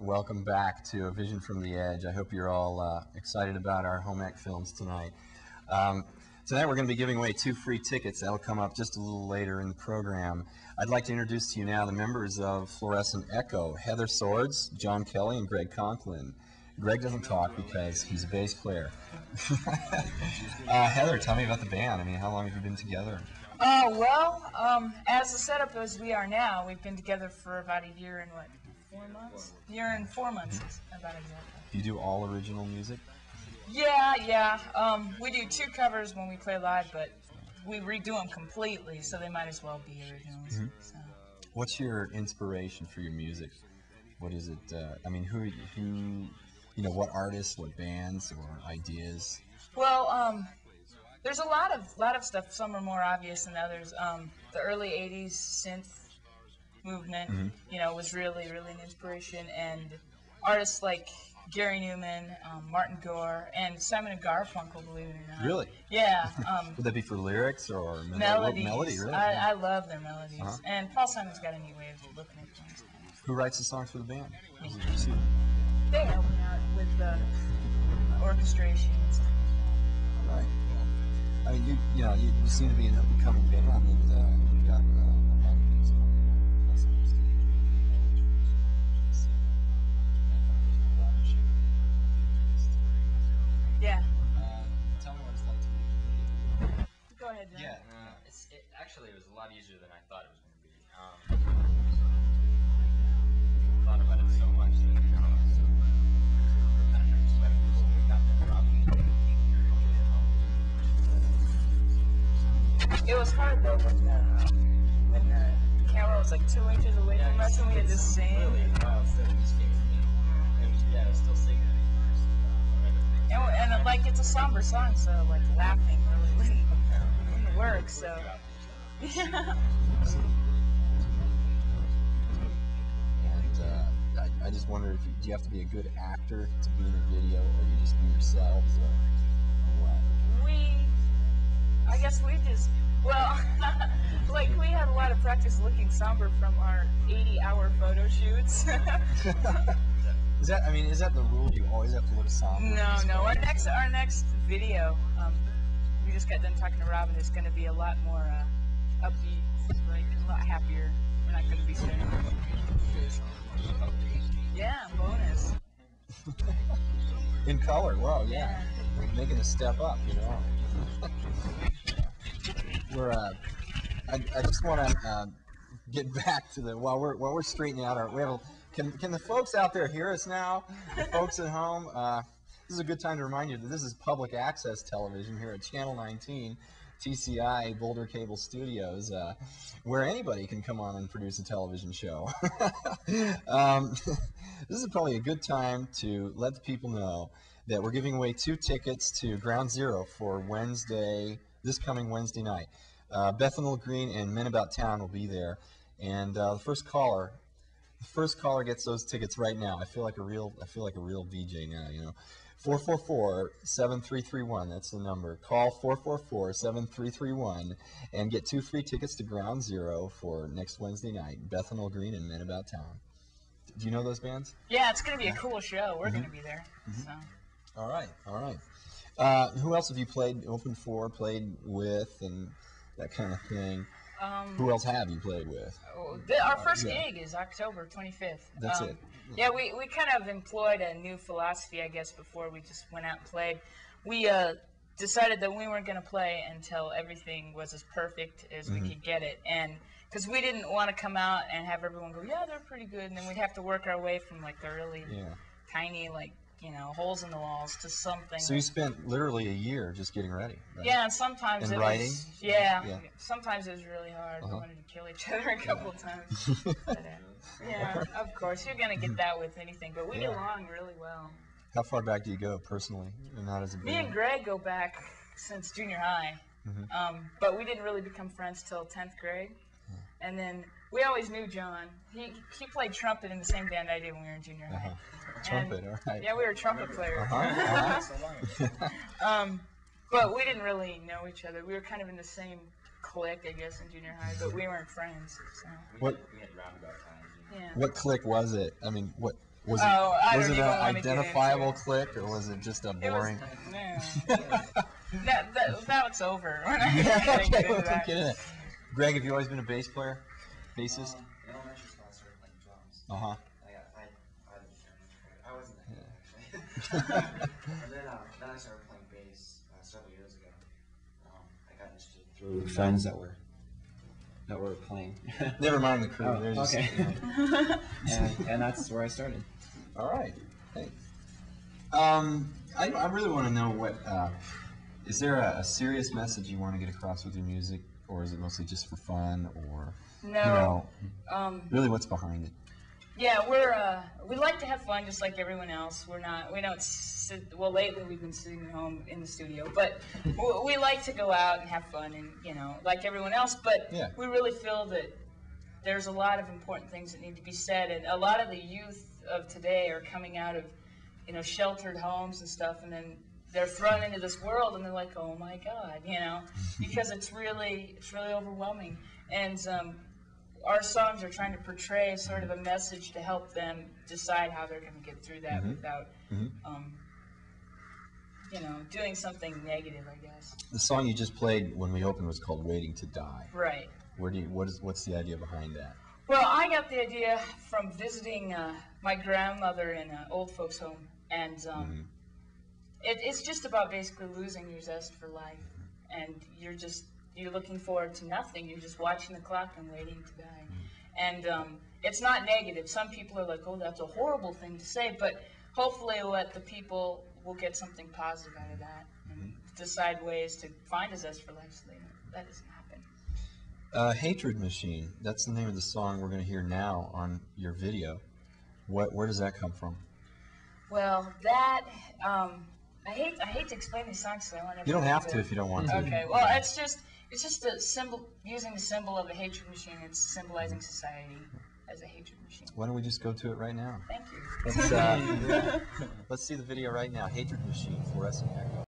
welcome back to A Vision from the Edge. I hope you're all excited about our home ec films tonight. Tonight we're going to be giving away 2 free tickets. That'll come up just a little later in the program. I'd like to introduce to you now the members of Fluorescent Echo, Heather Swords, John Kelly, and Greg Conklin. Greg doesn't talk because he's a bass player. Heather, tell me about the band. I mean, how long have you been together? As the setup as we are now, we've been together for about a year and 4 months? Year and 4 months, about exactly. Do you do all original music? Yeah. We do 2 covers when we play live, but we redo them completely, so they might as well be originals. Mm-hmm. So. What's your inspiration for your music? What is it? I mean, who, what artists, what bands, or ideas? Well, there's a lot of stuff. Some are more obvious than others. The early '80s synth movement, was really an inspiration, and artists like Gary Newman, Martin Gore, and Simon and Garfunkel, believe it or not. Really? Yeah. Would that be for lyrics or melodies? Melody, really? I love their melodies. And Paul Simon's got a neat way of looking at things. Who writes the songs for the band? Me. They help me out with the orchestration and stuff. Right. I mean, you seem to be an up-and-coming band, and you've got a lot of music on stage. Yeah. Tell me what it's like to make a video. Go ahead, John. Yeah, actually, it was a lot easier than I thought it was going to be. Thought about it so much that, It was hard though when the camera was like 2 inches away from us and we had to sing. And like it's a somber song, so like laughing really wouldn't work. So yeah. And I just wonder do you have to be a good actor to be in a video, or you just be yourselves, or what? I guess we just, like we had a lot of practice looking somber from our 80-hour photo shoots. Is that the rule? You always have to look somber? No. Our next video, we just got done talking to Robin. It's going to be a lot more upbeat, like a lot happier. We're not going to be sad. Yeah, bonus. In color, wow, yeah. We're making a step up, I just want to get back to while we're straightening out our. Can the folks out there hear us now? The folks at home, this is a good time to remind you that this is public access television here at Channel 19, TCI Boulder Cable Studios, where anybody can come on and produce a television show. This is probably a good time to let the people know that we're giving away 2 tickets to Ground Zero for this coming Wednesday night. Bethnal Green and Men About Town will be there, and the first caller gets those tickets right now. I feel like a real VJ now, 444-7331, that's the number. Call 444-7331 and get 2 free tickets to Ground Zero for next Wednesday night, Bethnal Green and Men About Town. Do you know those bands? Yeah, it's going to be a cool show. We're going to be there. So. All right. Who else have you opened for, played with, and that kind of thing? Who else have you played with? Our first gig is October 25th. That's it. Yeah, we kind of employed a new philosophy, I guess, before we just went out and played. We decided that we weren't going to play until everything was as perfect as we could get it. And because we didn't want to come out and have everyone go, yeah, they're pretty good, and then we'd have to work our way from like the really tiny, holes in the walls to something. So you spent literally a year just getting ready, right? Yeah, and sometimes and writing? Sometimes it was really hard. We wanted to kill each other a couple times. But, yeah, of course, you're going to get that with anything, but we get along really well. How far back do you go personally, and not as a band? Me and Greg go back since junior high, but we didn't really become friends till 10th grade. And then we always knew John. He played trumpet in the same band I did when we were in junior high. Trumpet, all right. Yeah, we were trumpet players. But we didn't really know each other. We were kind of in the same clique, I guess, in junior high, but we weren't friends. So. What? We had roundabout times. Yeah. What clique was it? I mean, what Was Oh, I was don't it even an wanna get into identifiable it. click, or was it just a It was, boring? no. That's over. We're not Yeah, gonna okay, get into we'll that. get in it. Greg, have you always been a bass player? Bassist? In elementary school, I started playing drums. Uh-huh. I wasn't that good, actually. And then I started playing bass several years ago. I got interested through friends that were playing. Never mind the crew. Oh, They're just, okay. and that's where I started. All right. Thanks. I really want to know what is there a serious message you want to get across with your music, or is it mostly just for fun, or No. really what's behind it? Yeah, we like to have fun just like everyone else. We don't sit, well, lately we've been sitting at home in the studio, but we like to go out and have fun and, like everyone else, but Yeah. we really feel that there's a lot of important things that need to be said, and a lot of the youth of today are coming out of, sheltered homes and stuff, and then they're thrown into this world and they're like, oh my God, because it's really overwhelming. And our songs are trying to portray sort of a message to help them decide how they're going to get through that without, doing something negative, I guess. The song you just played when we opened was called "Waiting to Die." Right. What's the idea behind that? Well, I got the idea from visiting my grandmother in an old folks' home, and it's just about basically losing your zest for life, and you're looking forward to nothing. You're just watching the clock and waiting to die. And it's not negative. Some people are like, oh, that's a horrible thing to say, but hopefully the people will get something positive out of that and decide ways to find a zest for life so that doesn't happen. Hatred Machine, that's the name of the song we're going to hear now on your video. Where does that come from? Well, that, I hate to explain these songs, so I want You don't have to if you don't want to. Okay, well, it's just a symbol, using the symbol of a hatred machine. It's symbolizing society as a hatred machine. Why don't we just go to it right now? Thank you. Let's see the video right now. Hatred Machine, Fluorescent Echo.